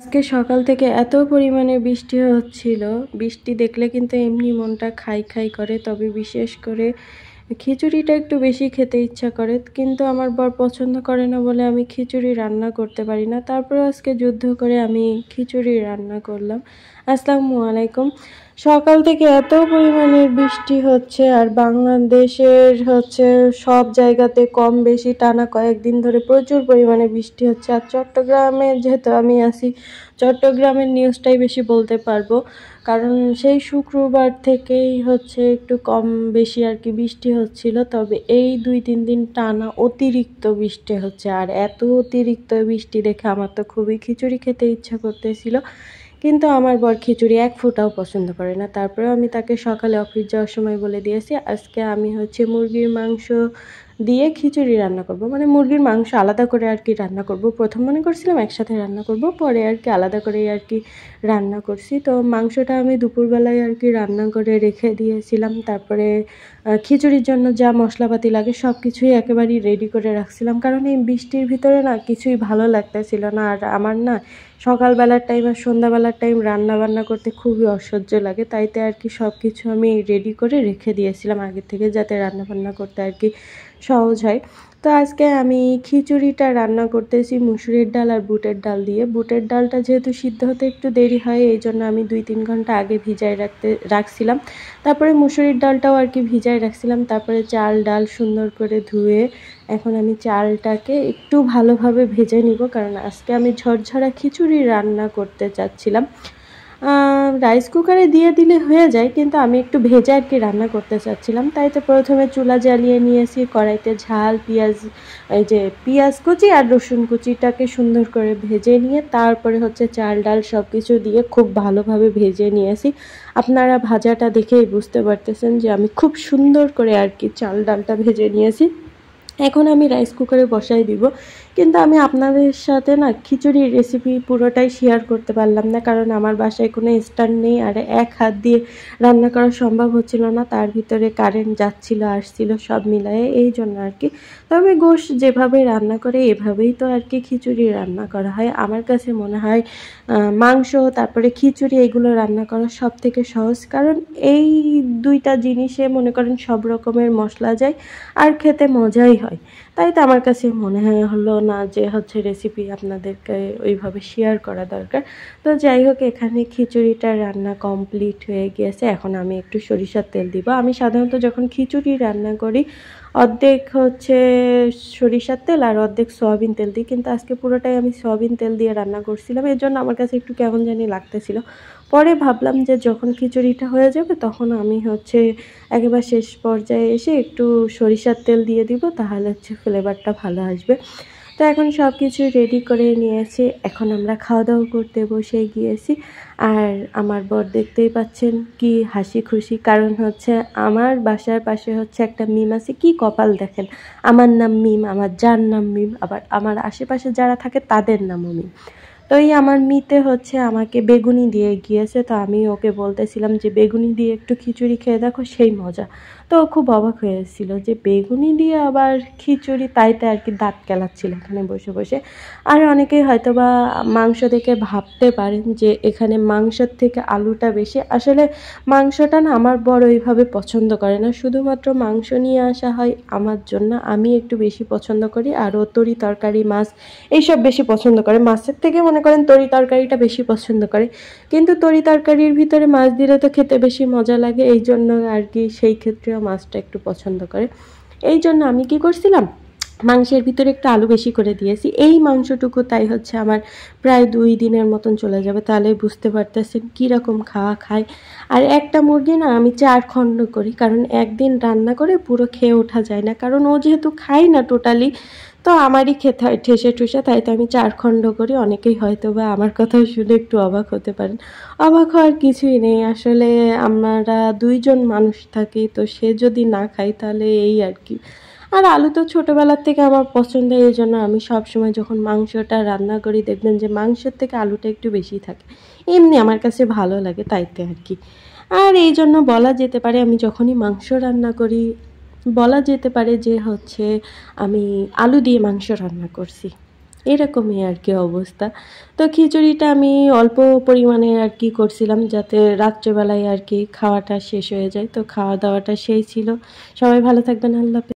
আজকে সকাল থেকে এত পরিমাণে বৃষ্টি হচ্ছিল, বৃষ্টি দেখলে কিন্তু এমনি মনটা খাই খাই করে। তবে বিশেষ করে খিচুড়িটা একটু বেশি খেতে ইচ্ছা করে, কিন্তু আমার বর পছন্দ করে না বলে আমি খিচুড়ি রান্না করতে পারি না। তারপরে আজকে যুদ্ধ করে আমি খিচুড়ি রান্না করলাম। আসসালামু আলাইকুম। সকাল থেকে এত পরিমাণের বৃষ্টি হচ্ছে, আর বাংলাদেশের সব জায়গাতে কম বেশি টানা কয়েকদিন ধরে প্রচুর পরিমাণে বৃষ্টি হচ্ছে। আর চট্টগ্রামে যেহেতু আমি আছি, চট্টগ্রামের নিউজটাই বেশি বলতে পারবো, কারণ সেই শুক্রবার থেকেই একটু কম বেশি আর কি বৃষ্টি হচ্ছিল। তবে এই 2-3 দিন টানা অতিরিক্ত বৃষ্টি হচ্ছে, আর এত অতিরিক্ত বৃষ্টি দেখে আমার তো খুবই খিচুড়ি খেতে ইচ্ছা করতেছিল, কিন্তু আমার বর খিচুড়ি এক ফোঁটাও পছন্দ করে না। তারপরেও আমি তাকে সকালে অফিস যাওয়ার সময় বলে দিয়েছি আজকে আমি মুরগির মাংস দিয়ে খিচুড়ি রান্না করব, মানে মুরগির মাংস আলাদা করে আর কি রান্না করব। প্রথম মনে করছিলাম একসাথে রান্না করব, পরে আর কি আলাদা করেই আর কি রান্না করছি। তো মাংসটা আমি দুপুরবেলায় আর কি রান্না করে রেখে দিয়েছিলাম। তারপরে খিচুড়ির জন্য যা মশলাপাতি লাগে সব কিছুই একেবারেই রেডি করে রাখছিলাম, কারণ এই বৃষ্টির ভিতরে না কিছুই ভালো লাগতেছিল না। আর আমার না সকালবেলার টাইম আর সন্ধ্যাবেলার টাইম রান্না বান্না করতে খুবই অসহ্য লাগে, তাইতে আর কি সব কিছু আমি রেডি করে রেখে দিয়েছিলাম আগে থেকে, যাতে রান্না বান্না করতে আর কি সহজ হয়। তো আজকে আমি খিচুড়িটা রান্না করতেছি মুসুরির ডাল আর বুটের ডাল দিয়ে। বুটের ডালটা যেহেতু সিদ্ধ হতে একটু দেরি হয়, এই জন্য আমি 2-3 ঘন্টা আগে ভিজায় রাখছিলাম। তারপরে মুসুরির ডালটাও আর কি ভিজায় রাখছিলাম। তারপরে চাল ডাল সুন্দর করে ধুয়ে এখন আমি চালটাকে একটু ভালোভাবে ভেজে নিব, কারণ আজকে আমি ঝরঝরা খিচুড়ি রান্না করতে চাচ্ছিলাম। রাইস কুকারে দিয়ে দিলে হয়ে যায়, কিন্তু আমি একটু ভেজে আর কি রান্না করতে চাচ্ছিলাম। তাই তো প্রথমে চুলা জ্বালিয়ে নিয়েছি, কড়াইতে ঝাল পেঁয়াজ কুচি আর রসুন কুচিটাকে সুন্দর করে ভেজে নিয়ে তারপরে চাল ডাল সব কিছু দিয়ে খুব ভালোভাবে ভেজে নিয়েছি। আপনারা ভাজাটা দেখেই বুঝতে পারতেছেন যে আমি খুব সুন্দর করে আর কি চাল ডালটা ভেজে নিয়েছি। এখন আমি রাইস কুকারে বসাই দিব, কিন্তু আমি আপনাদের সাথে না খিচুড়ির রেসিপি পুরোটাই শেয়ার করতে পারলাম না, কারণ আমার বাসায় কোনো স্ট্যান্ড নেই, আর এক হাত দিয়ে রান্না করা সম্ভব হচ্ছিল না। তার ভিতরে কারেন্ট যাচ্ছিল আসছিল সব মিলায়ে, এই জন্য আর কি। তবে গোশ যেভাবে রান্না করে এভাবেই তো আর কি খিচুড়ি রান্না করা হয়। আমার কাছে মনে হয় মাংস তারপরে খিচুড়ি এগুলো রান্না করা সব থেকে সহজ, কারণ এই দুইটা জিনিসে মনে করেন সব রকমের মশলা যায় আর খেতে মজাই হয়। তাই তো আমার কাছে মনে হলো না যে রেসিপি আপনাদেরকে ওইভাবে শেয়ার করা দরকার। তো যাই হোক, এখানে খিচুড়িটা রান্না কমপ্লিট হয়ে গিয়েছে। এখন আমি একটু সরিষার তেল দিব। আমি সাধারণত যখন খিচুড়ি রান্না করি অর্ধেক সরিষার তেল আর অর্ধেক সয়াবিন তেল দিই, কিন্তু আজকে পুরোটাই আমি সয়াবিন তেল দিয়ে রান্না করছিলাম, এর জন্য আমার কাছে একটু কেমন জানি লাগতেছিল। পরে ভাবলাম যে যখন খিচুড়িটা হয়ে যাবে তখন আমি একেবারে শেষ পর্যায়ে এসে একটু সরিষার তেল দিয়ে দিব, তাহলে ফ্লেভারটা ভালো আসবে। তো এখন সব কিছু রেডি করে নিয়েছি, এখন আমরা খাওয়া দাওয়া করতে বসে গিয়েছি। আর আমার বর দেখতেই পাচ্ছেন কি হাসি খুশি, কারণ আমার বাসার পাশে একটা মিম আছে। কি কপাল দেখেন, আমার নাম মিম, আমার যার নাম মিম, আবার আমার আশেপাশে যারা থাকে তাদের নামও মিম। তো এই আমার মিতে আমাকে বেগুনি দিয়ে গিয়েছে, তো আমি ওকে বলতেছিলাম যে বেগুনি দিয়ে একটু খিচুড়ি খেয়ে দেখো, সেই মজা। তো ও খুব অবাক হয়েছিল যে বেগুনি দিয়ে আবার খিচুড়ি, তাইতে আর কি দাঁত কেলাচ্ছিল এখানে বসে বসে। আর অনেকেই হয়তোবা মাংস দেখে ভাবতে পারেন যে এখানে মাংসের থেকে আলুটা বেশি। আসলে মাংসটা না আমার বড় ওইভাবে পছন্দ করে না, শুধুমাত্র মাংস নিয়ে আসা হয় আমার জন্য, আমি একটু বেশি পছন্দ করি। আর ও তরি তরকারি মাছ এইসব বেশি পছন্দ করে, মাছের থেকে মনে করেন তরি তরকারিটা বেশি পছন্দ করে। কিন্তু তরি তরকারির ভিতরে মাছ দিলে তো খেতে বেশি মজা লাগে, এই জন্য আর কি সেই ক্ষেত্রেও মাছটা একটু পছন্দ করে। এই জন্য আমি কি করছিলাম, মাংসের ভিতরে একটু আলু বেশি করে দিয়েছি। এই মাংসটুকু তাই আমার প্রায় 2 দিনের মতন চলে যাবে, তাহলে বুঝতে পারতেছেন কীরকম খাওয়া খায়। আর একটা মুরগি না আমি 4 খণ্ড করি, কারণ একদিন রান্না করে পুরো খেয়ে ওঠা যায় না, কারণ ও যেহেতু খায় না টোটালি, তো আমারই খেতে হয় ঠেসে ঠুসে, তাই তো আমি 4 খণ্ড করি। অনেকেই হয়তো বা আমার কথা শুনে একটু অবাক হতে পারেন, অবাক হওয়ার কিছুই নেই। আসলে আমরা 2 জন মানুষ থাকি, তো সে যদি না খায় তাহলে এই আর কি। আর আলু তো ছোটোবেলার থেকে আমার পছন্দ, এই জন্য আমি সবসময় যখন মাংসটা রান্না করি দেখবেন যে মাংসের থেকে আলুটা একটু বেশি থাকে, এমনি আমার কাছে ভালো লাগে, তাইতে আর কি। আর এই জন্য বলা যেতে পারে আমি যখনই মাংস রান্না করি বলা যেতে পারে যে আমি আলু দিয়ে মাংস রান্না করছি। এরকমই আর কি অবস্থা। তো খিচুড়িটা আমি অল্প পরিমাণে আর কি করছিলাম যাতে রাত্রেবেলায় আর কি খাওয়াটা শেষ হয়ে যায়। তো খাওয়া দাওয়াটা সেই ছিল। সবাই ভালো থাকবেন। আল্লাহ হাফেজ।